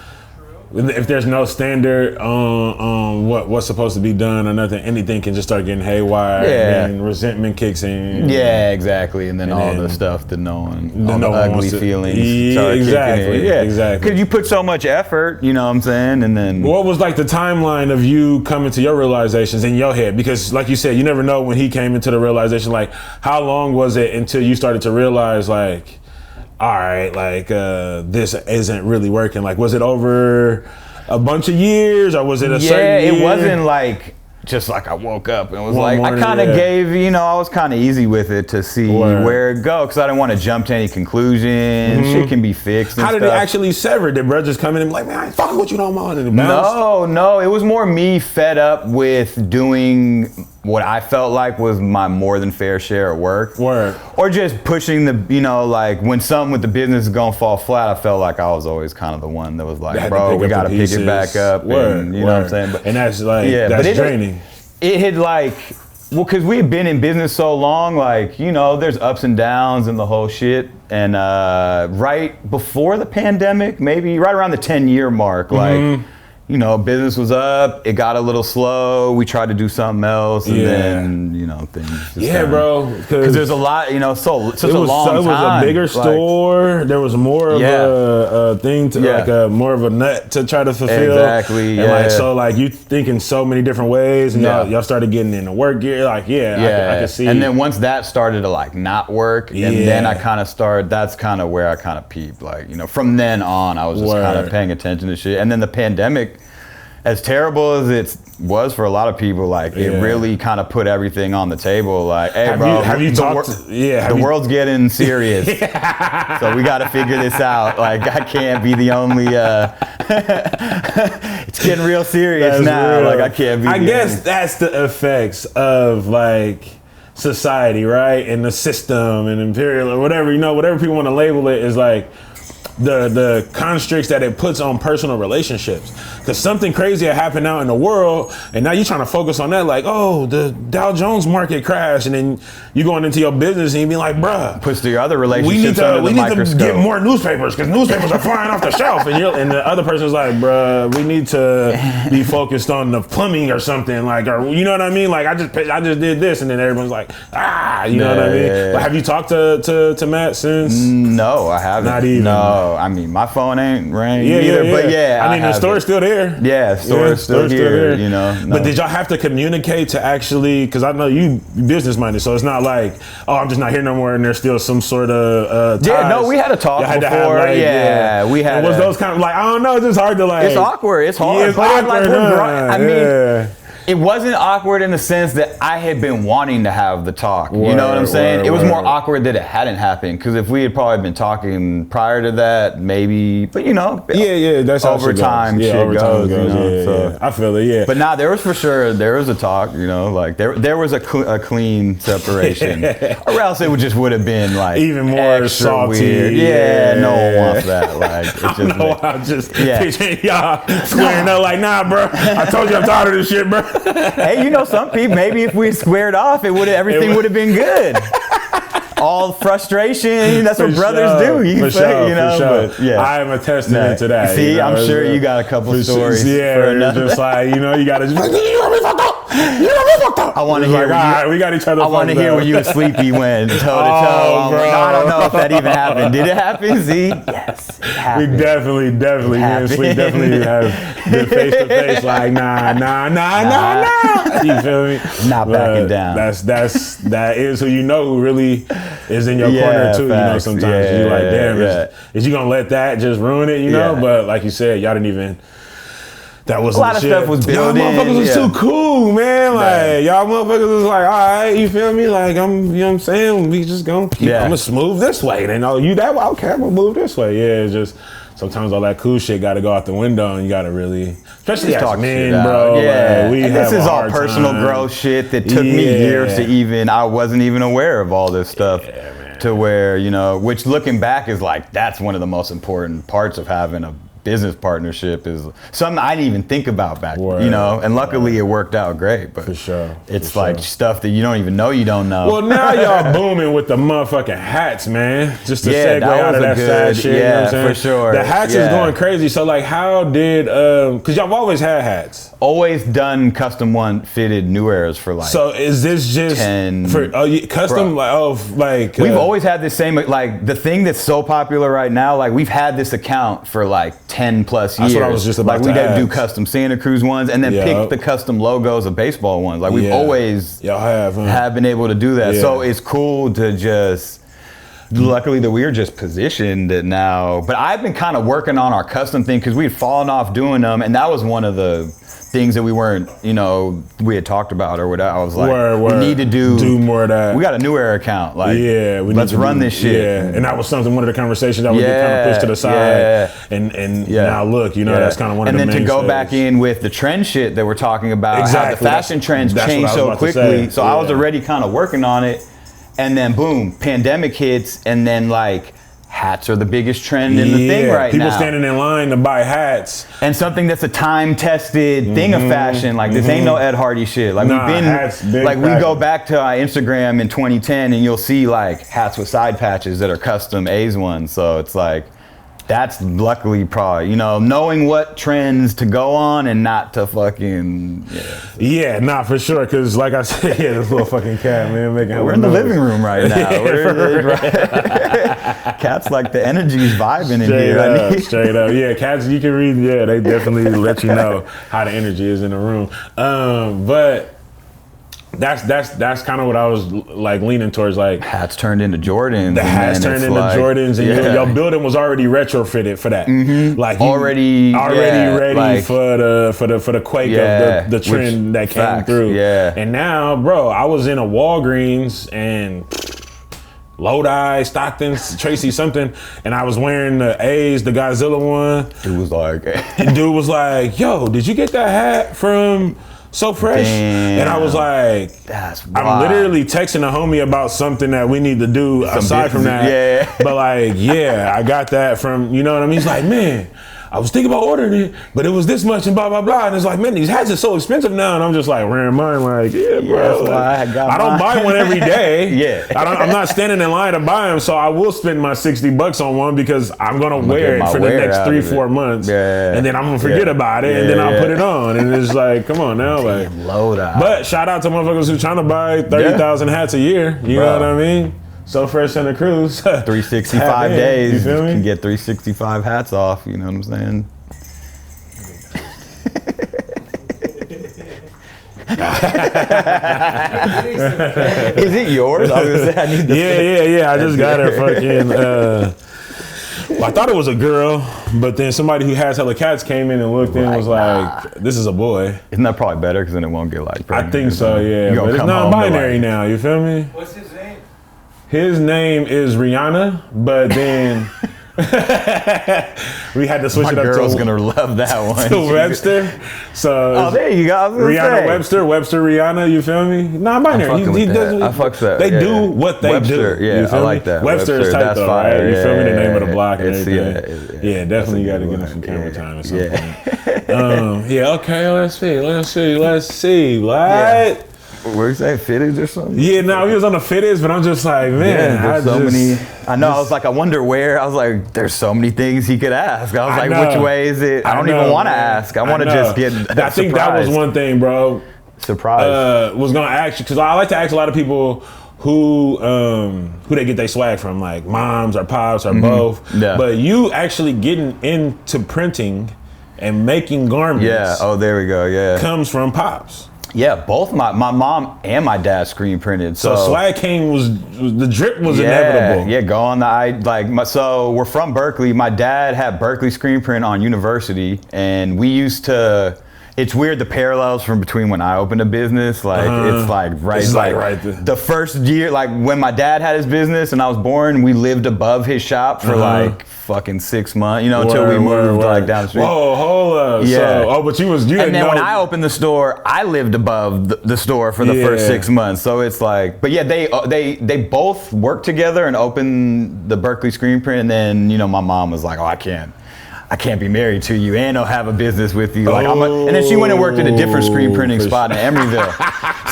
If there's no standard on what's supposed to be done or nothing, anything can just start getting haywire, and resentment kicks in. Yeah, exactly. And then all the stuff that all the ugly feelings start kicking in. Yeah, exactly. Because you put so much effort, you know what I'm saying? And then what was like the timeline of you coming to your realizations in your head? Because like you said, you never know when he came into the realization. Like, how long was it until you started to realize, like, all right, like this isn't really working? Like, was it over a bunch of years, or was it a certain year? It wasn't like just like I woke up and was like, I kind of gave, you know, I was kind of easy with it to see where it go, because I didn't want to jump to any conclusions. Shit can be fixed. How did it actually sever? Did bro just come in and be like, man, I ain't fucking with you no more? No, it was more me fed up with doing what I felt like was my more than fair share of work. Or just pushing the, you know, like when something with the business is gonna fall flat, I felt like I was always kind of the one that was like, bro, we gotta pick it back up. And, you know what I'm saying? And that's like, that's draining. It had like, well, cause we had been in business so long, like, you know, there's ups and downs and the whole shit. And right before the pandemic, maybe right around the 10-year mark, like, you know, business was up, it got a little slow, we tried to do something else, and then, you know, things just bro. Because there's a lot, you know, such a long time. It was a bigger store, there was more of a thing to, like, more of a nut to try to fulfill. Exactly, and like, so, like, you think in so many different ways, and y'all started getting into work gear, like, I can see. And then once that started to, like, not work, and then I kind of started, that's kind of where I kind of peeped, like, you know, from then on, I was just kind of paying attention to shit. And then the pandemic, as terrible as it was for a lot of people, like it really kind of put everything on the table. Like, hey, the world's getting serious, so we got to figure this out. Like, I can't be the only. It's getting real serious now. Real. Like, I can't be. I guess that's the effects of like society, right? And the system and imperial or whatever, you know, whatever people want to label it is like. The constricts that it puts on personal relationships, because something crazy had happened out in the world, and now you're trying to focus on that, like, oh, the Dow Jones market crashed, and then you going into your business and you be like, bruh, puts to your other relationships we need to get more newspapers, because newspapers are flying off the shelf, and the other person's like, bruh, we need to be focused on the plumbing or something, like, or you know what I mean? Like, I just did this, and then everyone's like, you know what I mean? But have you talked to Matt since? No, I haven't. Not even. No. I mean, my phone ain't ring either, but I mean, the store's still there. Yeah, store's still here, you know. No. But did y'all have to communicate to actually, because I know you business minded, so it's not like, oh, I'm just not here no more, and there's still some sort of ties. Yeah, no, we had a talk before. We had. And was those kind of like, I don't know, it's just hard to like. It's awkward. It's hard. It's awkward. I mean. It wasn't awkward in the sense that I had been wanting to have the talk. You know what I'm saying? It was more awkward that it hadn't happened. Because if we had probably been talking prior to that, maybe, but you know. That's how over time shit goes. You know, so. I feel it, But there was for sure, there was a talk, you know, like there was a clean separation. Or else it would have been like even more salty. Weird. Yeah, no one wants that. Like, I'm just picturing y'all squaring up like, nah, bro, I told you I'm tired of this shit, bro. Hey, you know, some people, maybe if we squared off, everything would have been good. All frustration, that's what brothers do. You know, but, I am a testament to that. See, you know, I'm sure you got a couple stories. You're just like, you know, you gotta just like, you got me fucked up. I want to hear. Like, we got each other. I want to hear when you and Sleepy went toe to toe. Bro. I don't know if that even happened. Did it happen? See, yes, it happened. We definitely, me and Sleep definitely have been face to face. Like, nah. You feel me? Not backing down. That is who you know who really is in your corner too. Facts. You know, sometimes you're like, damn, is you gonna let that just ruin it? You know, but like you said, y'all didn't even that was a lot of stuff was built y'all in. motherfuckers was too cool, man. Like y'all motherfuckers was like, all right, you feel me? Like I'm, you know what I'm saying? We just gonna keep. I'm gonna move this way. Then oh, you that way? Okay, I'm gonna move this way. Yeah, it's just sometimes all that cool shit got to go out the window, and you got to really, especially as men, bro. Yeah, like, and this is all personal growth shit that took me years to even. I wasn't even aware of all this stuff. To where, you know, which looking back is like, that's one of the most important parts of having a business partnership, is something I didn't even think about back, you know, and luckily it worked out great. But for sure, it's like stuff that you don't even know you don't know. Well, now y'all booming with the motherfucking hats, man. Just to segue out of that sad shit. Yeah, you know what I'm saying? for sure. The hats is going crazy. So like, how did, because y'all have always had hats. Always done custom fitted New Eras for like. So is this just 10, for custom? Like we've always had this same, like the thing that's so popular right now. Like we've had this account for like 10 plus years. That's what I was just about to Like we ask. do custom Santa Cruz ones, and then pick the custom logos of baseball ones. Like we've always have been able to do that. So it's cool to just. Luckily that we were just positioned that now, but I've been kind of working on our custom thing because we had fallen off doing them, and that was one of the things that we weren't, you know, we had talked about or whatever. I was like, we need to do more of that. We got a New Era account, like, let's run this shit. Yeah, and that was something, one of the conversations that we get kind of pushed to the side. And now look, you know, that's kind of one of the main. And then to go back in with the trend shit that we're talking about, how the fashion trends change so quickly. So I was already kind of working on it. And then boom, pandemic hits, and then like hats are the biggest trend in the thing right now. People standing in line to buy hats. And something that's a time-tested thing of fashion. Like this ain't no Ed Hardy shit. Like we've been, like we go back to our Instagram in 2010, and you'll see like hats with side patches that are custom A's ones. So it's like, that's luckily probably, you know, knowing what trends to go on and not to fucking. Yeah, nah, for sure. Because like I said, this little fucking cat, man, making. We're in the living room right now. Cats like the energy's vibing in here. Straight up. Yeah, cats, you can read. Yeah, they definitely let you know how the energy is in the room. But. That's kind of what I was like leaning towards. Like hats turned into Jordans. The hats turned into Jordans, and your building was already retrofitted for that. Like already ready like, for the quake of the trend that came through. Yeah. And now, bro, I was in a Walgreens and Lodi, Stockton, Tracy something, and I was wearing the A's, the Godzilla one. Dude was like, yo, did you get that hat from So Fresh? Damn. And I was like, I'm literally texting a homie about something that we need to do aside from that. But like, I got that from, you know what I mean? He's like, man, I was thinking about ordering it, but it was this much and blah, blah, blah. And it's like, man, these hats are so expensive now. And I'm just like wearing mine like, bro. Like, I don't buy one every day. I'm not standing in line to buy them. So I will spend my $60 on one because I'm going to wear it for the next 3-4 months. And then I'm going to forget about it. And then I'll put it on. And it's like, come on now. Like, but shout out to motherfuckers who trying to buy 30,000 hats a year. You know what I mean? So Fresh Santa Cruz. 365 days. You feel me? You can get 365 hats off. You know what I'm saying? Is it yours? I was gonna say, I need yeah. I just got it fucking. Well, I thought it was a girl, but then somebody who has hella cats came in and looked in and was like, this is a boy. Isn't that probably better? Because then it won't get like pregnant. I think so, yeah. But it's non-binary now, you feel me? What's his name? His name is Rihanna, but then we had to switch it up to. My girl's gonna love that one. To Webster. So there you go. Rihanna Webster, Webster Rihanna. You feel me? Non-binary. He doesn't. I fucks that. They do what they Webster, do. Yeah, I like that. Webster is tight though, right? You feel me? The name of the block and everything. Yeah, definitely you got to get him some camera time or something. Okay. Let's see. What? Where you say fitteds or something? Yeah, no, he was on the fitteds, but I'm just like, man, there's so many. I know. I was like, I wonder where. I was like, there's so many things he could ask. I was like, which way is it? I don't even want to ask. I want to just get. I think that was one thing, bro. Surprise. Was gonna ask you because I like to ask a lot of people who they get their swag from, like moms or pops or both. Yeah. But you actually getting into printing and making garments. Yeah. Oh, there we go. Yeah. Comes from pops. Yeah, both my mom and my dad screen printed. So Swag King the drip was inevitable. Yeah, go on so we're from Berkeley. My dad had Berkeley screen print on university, and we used to. It's weird the parallels from between when I opened a business. It's right the first year, like when my dad had his business and I was born, we lived above his shop for like fucking 6 months, until we moved down the street. Whoa, hold up. Yeah. So, but you and then when I opened the store, I lived above the store for the first 6 months. So it's like, but yeah, they both worked together and opened the Berkeley screen print, and then my mom was like, oh, I can't be married to you and I'll have a business with you. And then she went and worked at a different screen printing spot in Emeryville.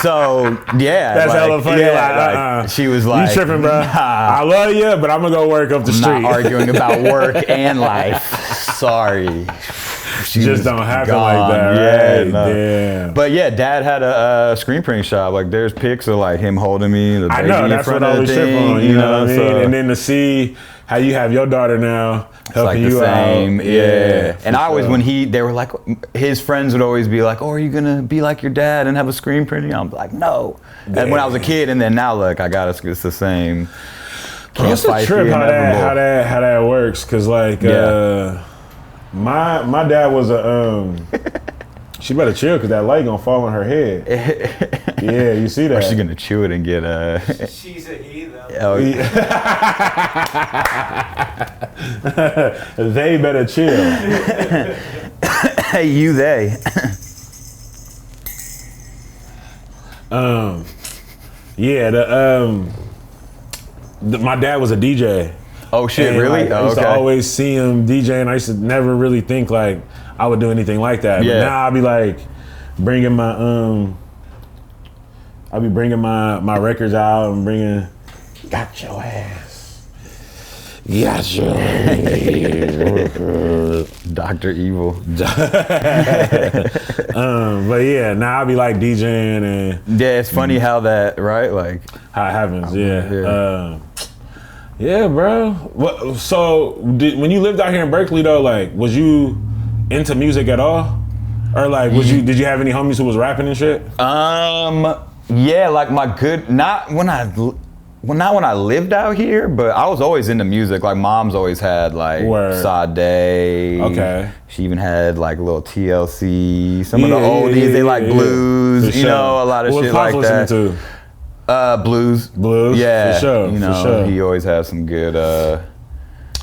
So yeah, that's hella funny. She was like, "You tripping, bro? I love you, but I'm gonna go work up the street." Not arguing about work and life. Sorry. She just don't happen like that, right? Yeah, no. Damn. But yeah, Dad had a screen printing shop. Like, there's pics of like him holding me. The I know, that's what I always trip on. You know what I mean? And then to see how you have your daughter now helping you out. Yeah. And I always, they were like, his friends would always be like, oh, are you gonna be like your dad and have a screen printing? I'm like, no. And when I was a kid, and then now look, it's the same. It's a trip how that works, cause like my dad was she better chill, cause that light gonna fall on her head. Yeah, you see that? Or she gonna chew it and get She's a he though. Oh, yeah. They better chill. Hey, you they. My dad was a DJ. Oh shit, and really? I used to always see him DJing. I used to never really think like I would do anything like that. Yeah. But now I'll be like bringing my my records out and bringing got your ass. Got your ass. Dr. Evil. But yeah, now I'll be like DJing and yeah, it's funny how that, right? Like how it happens. Yeah, bro. So when you lived out here in Berkeley though, like, was you into music at all? Or like, did you have any homies who was rapping and shit? Yeah, like not when I lived out here, but I was always into music. Like, mom's always had like Sade. Okay. She even had like a little TLC. Some of the oldies, they like blues, a lot of shit like that. To? Blues. Yeah. For sure. He always has some good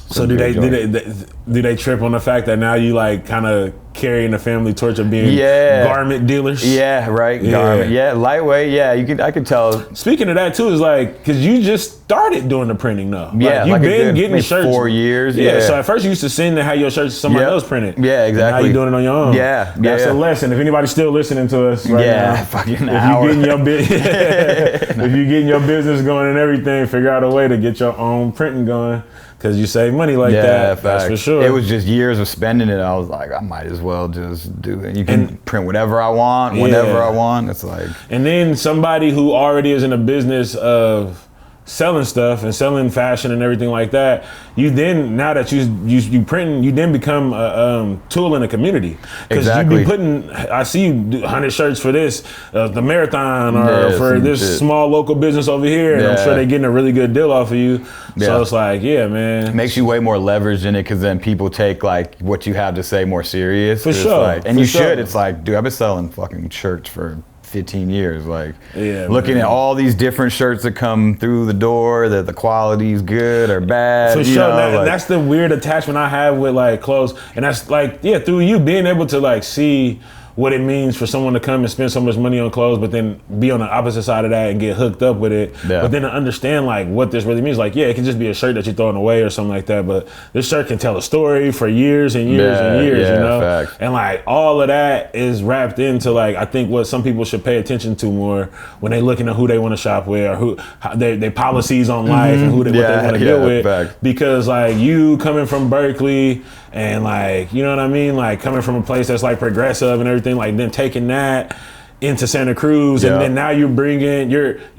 So do they trip on the fact that now you like kind of carrying the family torch of being garment dealers? Yeah, right. Garment. Yeah, lightweight. Yeah, I could tell. Speaking of that too, is like, cause you just started doing the printing though. Yeah, you've been getting shirts 4 years. Yeah. So at first you used to send and have your shirts somebody else printed. Yeah, exactly. Now you doing it on your own. Yeah. That's a lesson. If anybody's still listening to us right now, fucking hour. If you're getting your business going and everything, figure out a way to get your own printing going. Cause you save money like that, that's for sure. It was just years of spending it. I was like, I might as well just do it. You can print whatever I want, whenever I want. It's like. And then somebody who already is in a business of selling stuff and selling fashion and everything like that, you then, now that you print, you then become a tool in the community. Because you be putting, I see you do 100 shirts for this, the marathon, or for this small local business over here, and I'm sure they're getting a really good deal off of you. So it's like, man. It makes you way more leveraged in it, because then people take like what you have to say more serious. For sure. Like, and you should. It's like, dude, I've been selling fucking shirts for 15 years, like looking at all these different shirts that come through the door, that the quality's good or bad. For sure, and that's the weird attachment I have with like clothes, and that's like, through you being able to like see what it means for someone to come and spend so much money on clothes, but then be on the opposite side of that and get hooked up with it. But then to understand like what this really means, like, it can just be a shirt that you're throwing away or something like that, but this shirt can tell a story for years and years and years, Facts. And like all of that is wrapped into like, I think what some people should pay attention to more when they looking at who they want to shop with, or their policies on life and what they want to deal with. Because like you coming from Berkeley and like, you know what I mean? Like coming from a place that's like progressive and everything, like then taking that into Santa Cruz, and then now you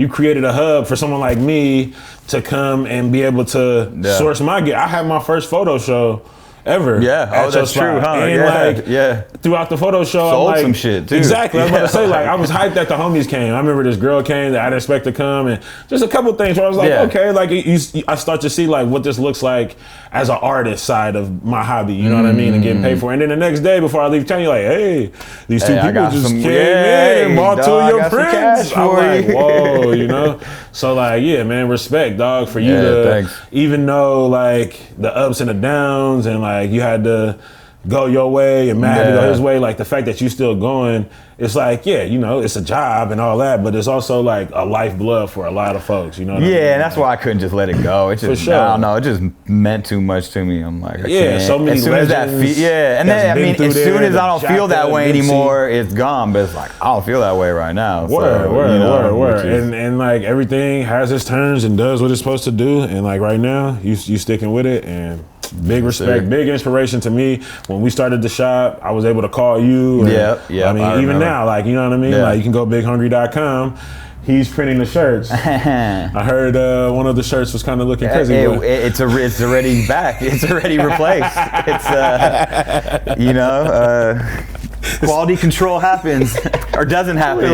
created a hub for someone like me to come and be able to source my gear. I had my first photo show ever. Yeah, at your that's true, spot. huh? And Yeah. throughout the photo show, Sold I'm like, some shit too. Exactly. I was about to say, like, I was hyped that the homies came. I remember this girl came that I didn't expect to come, and just a couple things where I was like, okay, like I start to see like what this looks like as an artist side of my hobby. You know what I mean? And getting paid for it. And then the next day before I leave town, you're like, hey, these two people just came in and bought two of your prints. I'm like, whoa, you know? So like, yeah, man, respect, dog, for you to even know like the ups and the downs, and like you had to go your way and Matt had to go his way. Like the fact that you still going, it's like, yeah, you know, it's a job and all that, but it's also like a lifeblood for a lot of folks, you know what I mean? And that's why I couldn't just let it go. It just, I don't know, it just meant too much to me. I'm like, I can't. So many as soon legends. As that, and then I mean, as soon as I don't feel that way anymore, it's gone. But it's like I don't feel that way right now. Word. And like everything has its turns and does what it's supposed to do. And like right now, you sticking with it, and big respect, big inspiration to me. When we started the shop, I was able to call you. And, I mean, even now, like, you know what I mean? Like, you can go bighongry.com. He's printing the shirts. I heard one of the shirts was kind of looking crazy. It's already back. It's already replaced. It's, you know, quality control happens or doesn't happen. I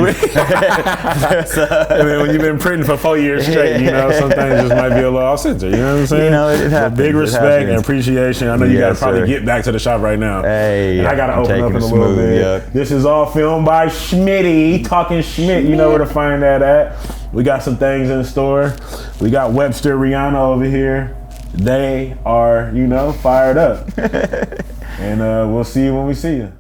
mean, when you've been printing for 4 years straight, you know, sometimes it just might be a little off center. You know what I'm saying? You know, it happens. But big respect and appreciation. I know you got to probably get back to the shop right now. And I got to open up in a little bit. This is all filmed by Schmitty, Talking Schmidt. You know where to find that at. We got some things in store. We got Webster Rihanna over here. They are, you know, fired up. And we'll see you when we see you.